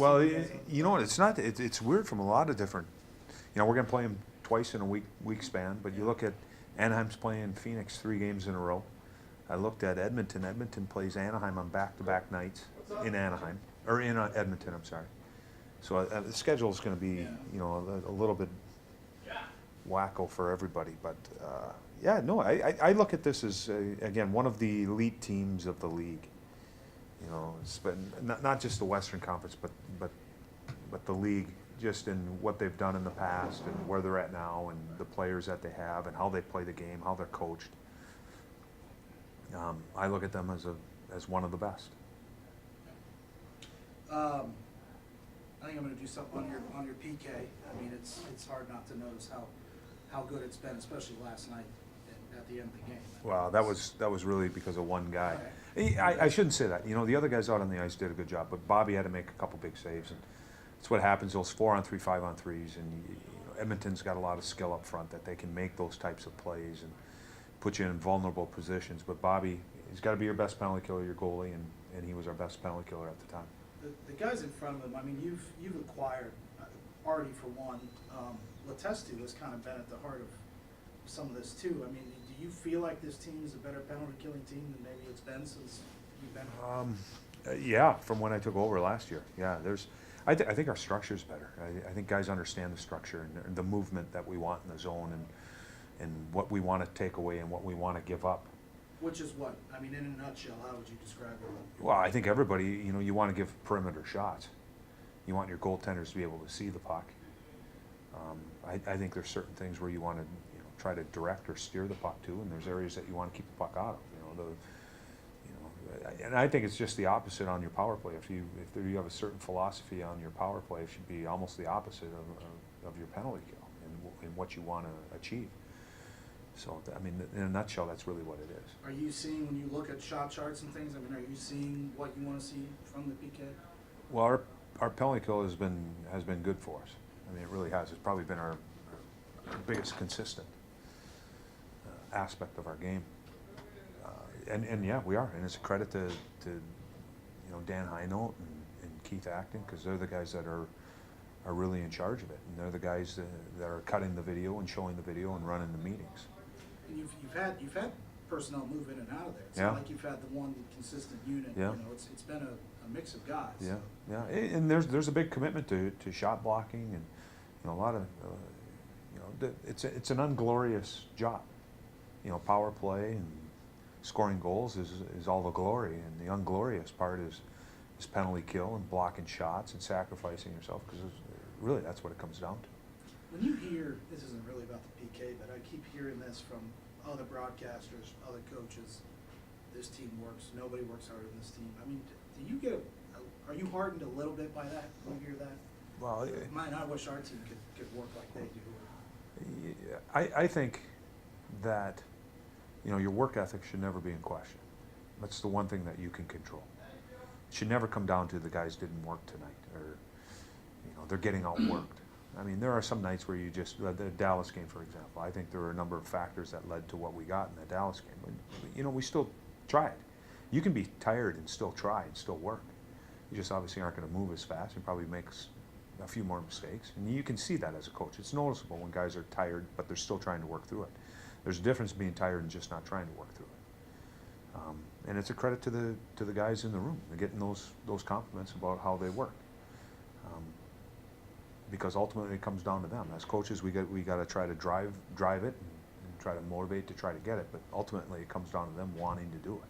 Well, team has you know what? It's not. It's weird from a lot of different. You know, we're going to play them twice in a week span. But you look at Anaheim's playing Phoenix 3 games in a row. I looked at Edmonton. Edmonton plays Anaheim on back-to-back nights in Anaheim or in Edmonton. I'm sorry. So the schedule is going to be, you know, a little bit wacko for everybody. But yeah, no, I look at this as again one of the elite teams of the league. You know, it's been not just the Western Conference, but the league, just in what they've done in the past and where they're at now, and the players that they have and how they play the game, how they're coached. I look at them as one of the best. I think I'm going to do something on your PK. I mean, it's hard not to notice how good it's been, especially last night at the end of the game. Well, that was really because of one guy. I shouldn't say that. You know, the other guys out on the ice did a good job, but Bobby had to make a couple big saves, and that's what happens. Those 4-on-3, 5-on-3s, and you know, Edmonton's got a lot of skill up front that they can make those types of plays and put you in vulnerable positions. But Bobby, he's got to be your best penalty killer, your goalie, and he was our best penalty killer at the time. The guys in front of him, I mean, you've acquired Artie for one. Letestu has kind of been at the heart of some of this too. I mean, do you feel like this team is a better penalty killing team than maybe it's been since you've been here? Yeah, from when I took over last year. Yeah, I think our structure's better. I think guys understand the structure and the movement that we want in the zone, and what we want to take away and what we want to give up. Which is what? I mean, in a nutshell, how would you describe it? Well, I think everybody, you know, you want to give perimeter shots. You want your goaltenders to be able to see the puck. I think there's certain things where you want to, you know, try to direct or steer the puck to, and there's areas that you want to keep the puck out of. And I think it's just the opposite on your power play. If you have a certain philosophy on your power play, it should be almost the opposite of your penalty kill and what you want to achieve. So, I mean, in a nutshell, that's really what it is. Are you seeing, when you look at shot charts and things, I mean, are you seeing what you want to see from the PK? Well, our penalty kill has been good for us. I mean, it really has. It's probably been our biggest consistent aspect of our game. And yeah, we are, and it's a credit to you know, Dan Heinold and Keith Acton, because they're the guys that are really in charge of it, and they're the guys that are cutting the video and showing the video and running the meetings. And you've had personnel move in and out of there. It's Yeah. not like you've had the one consistent unit. Yeah. You know, it's been a mix of guys. Yeah, yeah, and there's a big commitment to shot blocking, and you know, a lot of you know, it's an unglorious job. You know, power play and scoring goals is all the glory, and the unglorious part is penalty kill and blocking shots and sacrificing yourself, because really that's what it comes down to. When you hear, this isn't really about the PK, but I keep hearing this from other broadcasters, other coaches, this team works, nobody works harder than this team. I mean, do you get are you hardened a little bit by that when you hear that? Well, I wish our team could work like they do. I think that, you know, your work ethic should never be in question. That's the one thing that you can control. It should never come down to the guys didn't work tonight, or you know, they're getting outworked. I mean, there are some nights where you just, the Dallas game, for example, I think there were a number of factors that led to what we got in the Dallas game. But, you know, we still tried. You can be tired and still try and still work. You just obviously aren't going to move as fast and probably make a few more mistakes. And you can see that as a coach. It's noticeable when guys are tired, but they're still trying to work through it. There's a difference being tired and just not trying to work through it. And it's a credit to the guys in the room. They're getting those compliments about how they work. Because ultimately it comes down to them. As coaches, we got to try to drive it and try to motivate to try to get it. But ultimately it comes down to them wanting to do it.